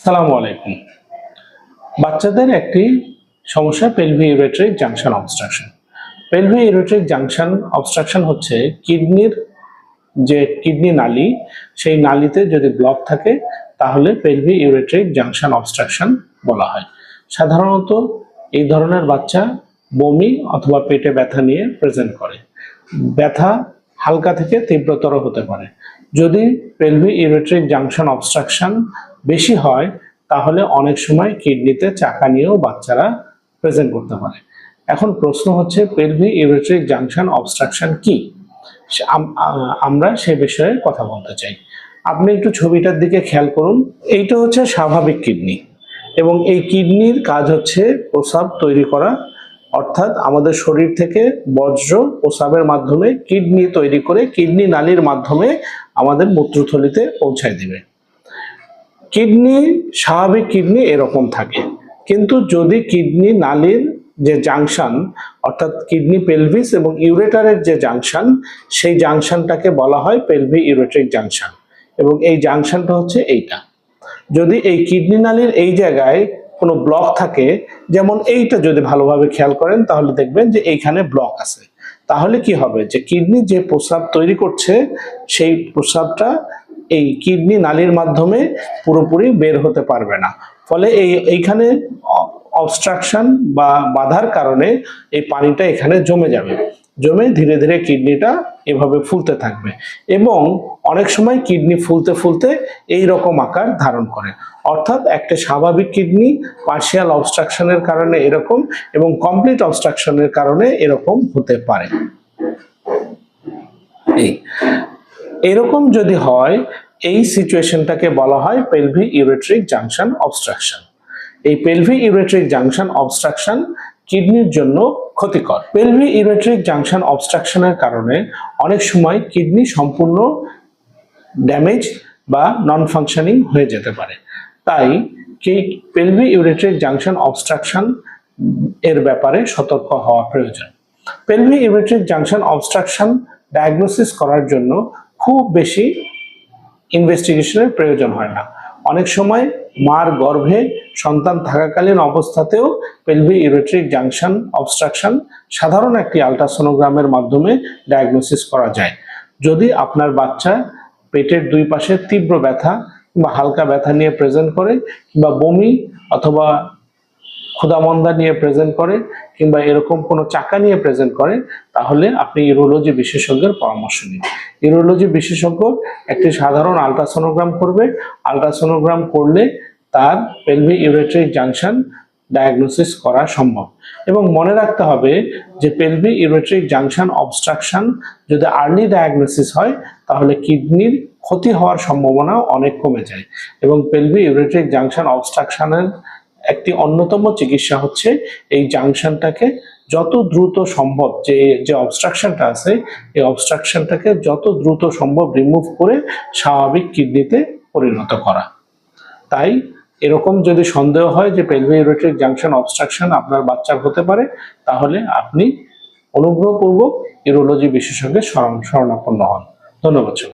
সালামু আলাইকুম। বাচ্চাদের একটি সমস্যা পেলভি ইউরেট্রিক জাংশন অবস্ট্রাকশন। পেলভি ইউরেট্রিক জাংশন অবস্ট্রাকশন হচ্ছে কিডনির যে কিডনি নালী, সেই নালীতে যদি ব্লক থাকে তাহলে পেলভি ইউরেট্রিক জাংশন অবস্ট্রাকশন বলা হয়। সাধারণত এই ধরনের বাচ্চা বমি অথবা পেটে ব্যথা নিয়ে প্রেজেন্ট করে। ব্যথা হালকা থেকে তীব্রতর হতে পারে। যদি পেলভি ইউরেট্রিক জাংশন অবস্ট্রাকশন বেশি হয় তাহলে অনেক সময় কিডনিতে চাকা নিয়েও বাচ্চারা প্রেজেন্ট করতে পারে। এখন প্রশ্ন হচ্ছে পেলভি ইউরেট্রিক জাংশন অবস্ট্রাকশন কি? আমরা সে বিষয়ে কথা বলতে চাই। আপনি একটু ছবিটার দিকে খেয়াল করুন। এইটা হচ্ছে স্বাভাবিক কিডনি এবং এই কিডনির কাজ হচ্ছে প্রস্রাব তৈরি করা, অর্থাৎ আমাদের শরীর থেকে বর্জ্য প্রস্রাবের মাধ্যমে কিডনি তৈরি করে কিডনি নালীর মাধ্যমে আমাদের মূত্রথলিতে পৌঁছায় দিবে। কিডনি স্বাভাবিক কিডনি এরকম থাকে, কিন্তু যদি কিডনি নালীর যে জাংশন অর্থাৎ কিডনি পেলভিস এবং ইউরেটারের যে জাংশন, সেই জাংশনটাকে বলা হয় পেলভি ইউরেট্রিক জাংশন এবং এই জাংশনটা হচ্ছে এইটা। যদি এই কিডনি নালীর এই জায়গায় কোনো ব্লক থাকে, যেমন এইটা যদি ভালোভাবে খেয়াল করেন তাহলে দেখবেন যে এইখানে ব্লক আছে, তাহলে কি হবে যে কিডনি যে প্রস্রাব তৈরি করছে সেই প্রস্রাবটা এই কিডনি নালীর মাধ্যমে পুরোপুরি বের হতে পারবে না। ফলে এইখানে অবস্ট্রাকশন বা বাধার কারণে এই পানিটা এখানে জমে যাবে, জমে ধীরে ধীরে কিডনিটা এভাবে ফুলতে থাকবে এবং অনেক সময় কিডনি ফুলতে ফুলতে এই রকম আকার ধারণ করে। অর্থাৎ একটা স্বাভাবিক কিডনি পার্শিয়াল অবস্ট্রাকশনের কারণে এরকম এবং কমপ্লিট অবস্ট্রাকশনের কারণে এরকম হতে পারে। এরকম যদি হয়, এই সিচুয়েশনটাকে বলা হয় পেলভি ইউরেট্রিক জাংশন অবস্ট্রাকশন। এই পেলভি ইউরেট্রিক জাংশন অবস্ট্রাকশন কিডনির জন্য ক্ষতিকর। পেলভি ইউরেট্রিক জাংশন অবস্ট্রাকশনের কারণে অনেক সময় কিডনি সম্পূর্ণ ড্যামেজ বা নন ফাংশনিং হয়ে যেতে পারে। তাই পেলভি ইউরেট্রিক জাংশন অবস্ট্রাকশন এর ব্যাপারে সতর্ক হওয়া প্রয়োজন। পেলভি ইউরেট্রিক জাংশন অবস্ট্রাকশন ডায়াগনোসিস করার জন্য খুব বেশি ইনভেস্টিগেশনের প্রয়োজন হয় না। অনেক সময় মার গর্ভে সন্তান থাকাকালীন অবস্থাতেও পেলভি ইউরেট্রিক জাংশন অবস্ট্রাকশন সাধারণ একটি আলট্রাসোনোগ্রামের মাধ্যমে ডায়াগনোসিস করা যায়। যদি আপনার বাচ্চা পেটের দুই পাশে তীব্র ব্যথা বা হালকা ব্যথা নিয়ে প্রেজেন্ট করে, কিংবা বমি অথবা ক্ষুধামন্দা নিয়ে প্রেজেন্ট করে, কিংবা এরকম কোনো চাকা নিয়ে প্রেজেন্ট করে, তাহলে আপনি ইউরোলজি বিশেষজ্ঞের পরামর্শ নিন। ইউরোলজি বিশেষজ্ঞ একটি সাধারণ আলট্রাসোনোগ্রাম করবে। আলট্রাসোনোগ্রাম করলে তার পেলভি ইউরেট্রিক জাংশন ডায়াগনোসিস করা সম্ভব। এবং মনে রাখতে হবে যে পেলভি ইউরেট্রিক জাংশন অবস্ট্রাকশন যদি আর্লি ডায়াগনোসিস হয় তাহলে কিডনির ক্ষতি হওয়ার সম্ভাবনা অনেক কমে যায়। এবং পেলভি ইউরেট্রিক জাংশন অবস্ট্রাকশনের একটি অন্যতম চিকিৎসা হচ্ছে এই জাংশনটাকে যত দ্রুত সম্ভব, যে অবস্ট্রাকশনটা আছে এই অবস্ট্রাকশনটাকে যত দ্রুত সম্ভব রিমুভ করে স্বাভাবিক কিডনিতে পরিণত করা। তাই এরকম যদি সন্দেহ হয় যে পেলভি ইউরেট্রিক জাংশন অবস্ট্রাকশন আপনার বাচ্চার হতে পারে, তাহলে আপনি অনুগ্রহপূর্বক ইউরোলজি বিশেষজ্ঞের শরণাপন্ন হন। ধন্যবাদ।